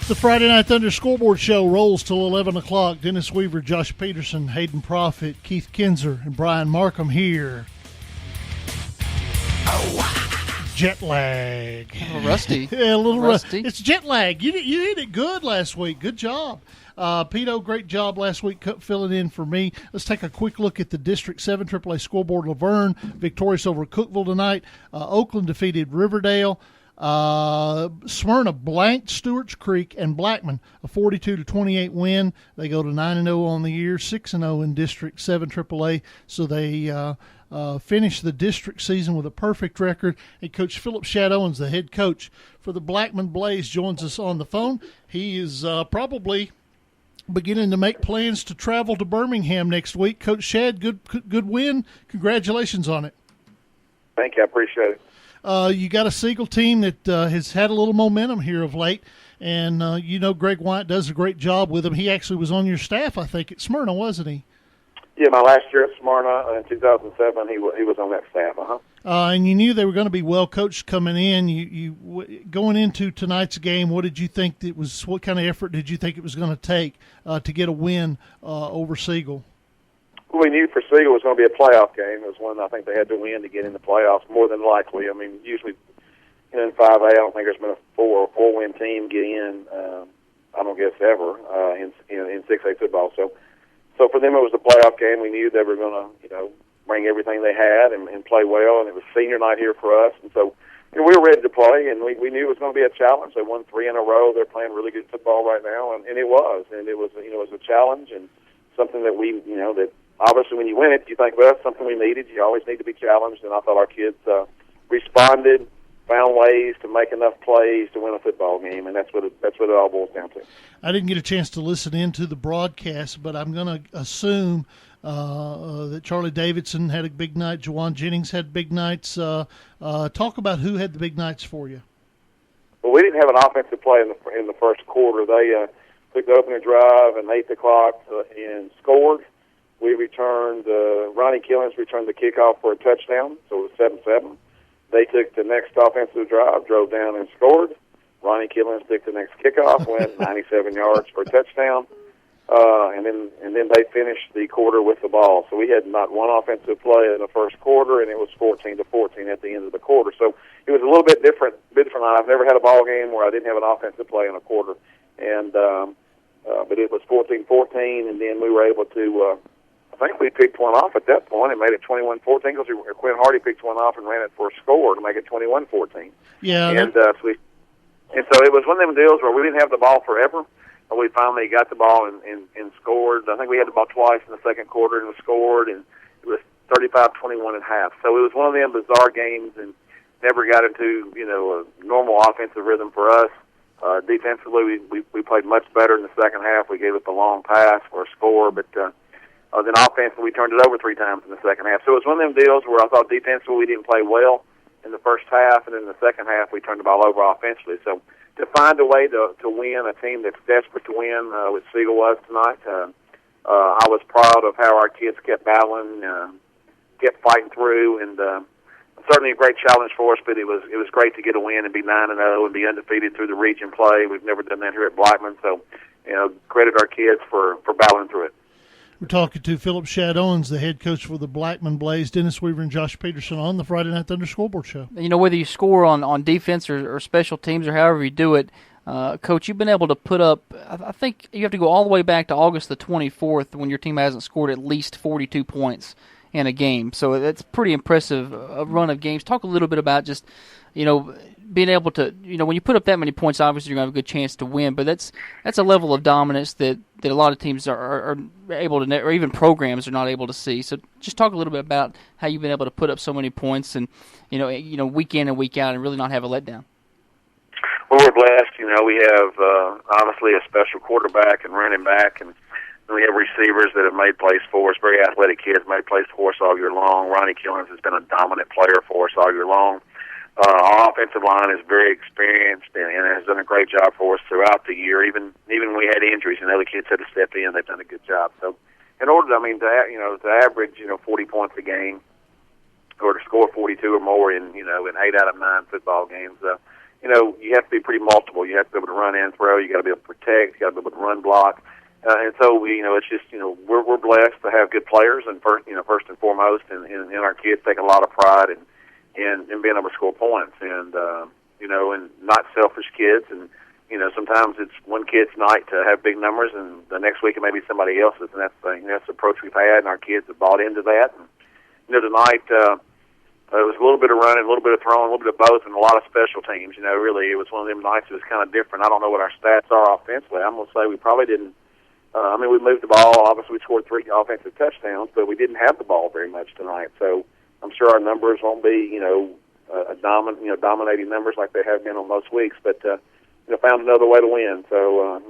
The Friday Night Thunder Scoreboard Show rolls till 11 o'clock. Dennis Weaver, Josh Peterson, Hayden Profit, Keith Kinzer, and Brian Markham here. Jet lag. A little rusty. Yeah, a little rusty. It's jet lag. You did it good last week. Good job. Pito, great job last week filling in for me. Let's take a quick look at the District 7 AAA scoreboard. Laverne victorious over Cookeville tonight. Oakland defeated Riverdale. Smyrna blanked Stewart's Creek and Blackman, a 42-28 win. They go to 9-0 on the year, 6-0 in District 7 AAA. So they finished the district season with a perfect record. And Coach Phillip Shadowens, the head coach for the Blackman Blaze, joins us on the phone. He is probably beginning to make plans to travel to Birmingham next week. Coach Shad, good win. Congratulations on it. Thank you. I appreciate it. You got a Siegel team that has had a little momentum here of late, and Greg White does a great job with them. He actually was on your staff, I think, at Smyrna, wasn't he? Yeah, my last year at Smyrna in 2007, he was on that staff. And you knew they were going to be well coached coming in. You going into tonight's game, what did you think what kind of effort did you think it was going to take to get a win over Siegel? We knew for Siegel it was going to be a playoff game. It was one I think they had to win to get in the playoffs, more than likely. I mean, usually in 5A, I don't think there's been a four-win team get in, I don't guess ever, in 6A football. So for them it was a playoff game. We knew they were going to, bring everything they had and play well, and it was senior night here for us. And so we were ready to play, and we knew it was going to be a challenge. They won 3 in a row. They're playing really good football right now, and it was. And it was, it was a challenge and something that we, that obviously, when you win it, you think, well, that's something we needed. You always need to be challenged, and I thought our kids responded, found ways to make enough plays to win a football game, and that's what it all boils down to. I didn't get a chance to listen into the broadcast, but I'm going to assume that Charlie Davidson had a big night, Jawan Jennings had big nights. Talk about who had the big nights for you. Well, we didn't have an offensive play in the first quarter. They took the opening drive and 8 o'clock and scored. We returned, Ronnie Killens returned the kickoff for a touchdown, so it was 7-7. They took the next offensive drive, drove down and scored. Ronnie Killens took the next kickoff, went 97 yards for a touchdown, and then they finished the quarter with the ball. So we had not one offensive play in the first quarter, and it was 14-14 at the end of the quarter. So it was a little bit different. I've never had a ball game where I didn't have an offensive play in a quarter, and but it was 14-14, and then we were able to. I think we picked one off at that point and made it 21-14 because Quinn Hardy picked one off and ran it for a score to make it 21-14. Yeah. And so it was one of them deals where we didn't have the ball forever, and we finally got the ball and scored. I think we had the ball twice in the second quarter and we scored, and it was 35-21 at half. So it was one of them bizarre games and never got into a normal offensive rhythm for us. Defensively, we played much better in the second half. We gave up a long pass for a score, but then offensively, we turned it over 3 times in the second half. So it was one of them deals where I thought defensively we didn't play well in the first half, and then in the second half we turned the ball over offensively. So to find a way to win a team that's desperate to win, which Siegel was tonight, I was proud of how our kids kept battling, kept fighting through, and certainly a great challenge for us. But it was great to get a win and be 9-0 and be undefeated through the region play. We've never done that here at Blackman, so credit our kids for battling through it. We're talking to Phillip Shadowens, the head coach for the Blackman Blaze, Dennis Weaver and Josh Peterson on the Friday Night Thunder Scoreboard Show. Whether you score on defense or special teams or however you do it, Coach, you've been able to put up, I think you have to go all the way back to August the 24th when your team hasn't scored at least 42 points in a game. So that's pretty impressive run of games. Talk a little bit about just, being able to, when you put up that many points, obviously you're going to have a good chance to win. But that's a level of dominance that a lot of teams are able to, or even programs are not able to see. So just talk a little bit about how you've been able to put up so many points and, week in and week out and really not have a letdown. Well, we're blessed. We have obviously a special quarterback and running back, and we have receivers that have made plays for us, very athletic kids, made plays for us all year long. Ronnie Killens has been a dominant player for us all year long. Our offensive line is very experienced and has done a great job for us throughout the year. Even when we had injuries and other kids had to step in, they've done a good job. So, in order, to average 40 points a game, or to score 42 or more in 8 out of 9 football games, you have to be pretty multiple. You have to be able to run and throw. You got to be able to protect. You got to be able to run block. And so it's just, we're blessed to have good players, and first and foremost, and our kids take a lot of pride in being able to score points, and and not selfish kids. And sometimes it's one kid's night to have big numbers, and the next week it may be somebody else's, and that's the approach we've had, and our kids have bought into that. And tonight it was a little bit of running, a little bit of throwing, a little bit of both, and a lot of special teams. Really, it was one of them nights that was kind of different. I don't know what our stats are offensively. I'm going to say we probably didn't. We moved the ball. Obviously, we scored 3 offensive touchdowns, but we didn't have the ball very much tonight. So I'm sure our numbers won't be, dominating numbers like they have been on most weeks. But found another way to win. So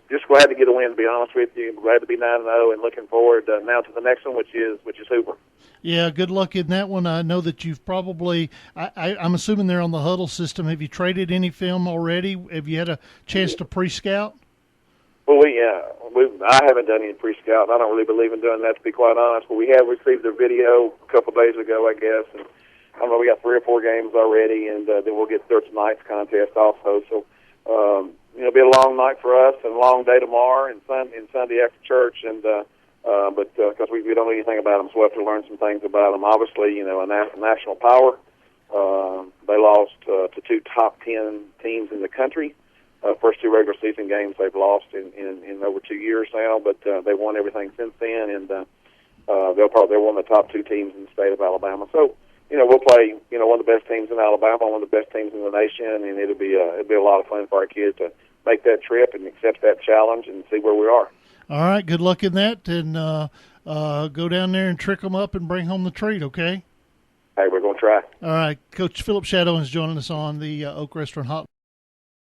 just glad to get a win. To be honest with you, glad to be 9-0, and looking forward now to the next one, which is Hoover. Yeah, good luck in that one. I know that you've probably, I'm assuming they're on the huddle system. Have you traded any film already? Have you had a chance to pre-scout? Well, I haven't done any pre-scout. I don't really believe in doing that, to be quite honest. But we have received their video a couple of days ago, I guess. And I don't know, we got 3 or 4 games already, and then we'll get there tonight's contest also. So, it'll be a long night for us and a long day tomorrow and Sunday after church. And but because we don't know anything about them, so we'll have to learn some things about them. Obviously, a national power. They lost to 2 top 10 teams in the country. First 2 regular season games they've lost in over 2 years now, but they won everything since then, and they're one of the top 2 teams in the state of Alabama. So, we'll play one of the best teams in Alabama, one of the best teams in the nation, and it'll be a lot of fun for our kids to make that trip and accept that challenge and see where we are. All right, good luck in that, and go down there and trick them up and bring home the treat. Okay. Hey, we're going to try. All right, Coach Phillip Shadowens joining us on the Oak Restaurant Hotline.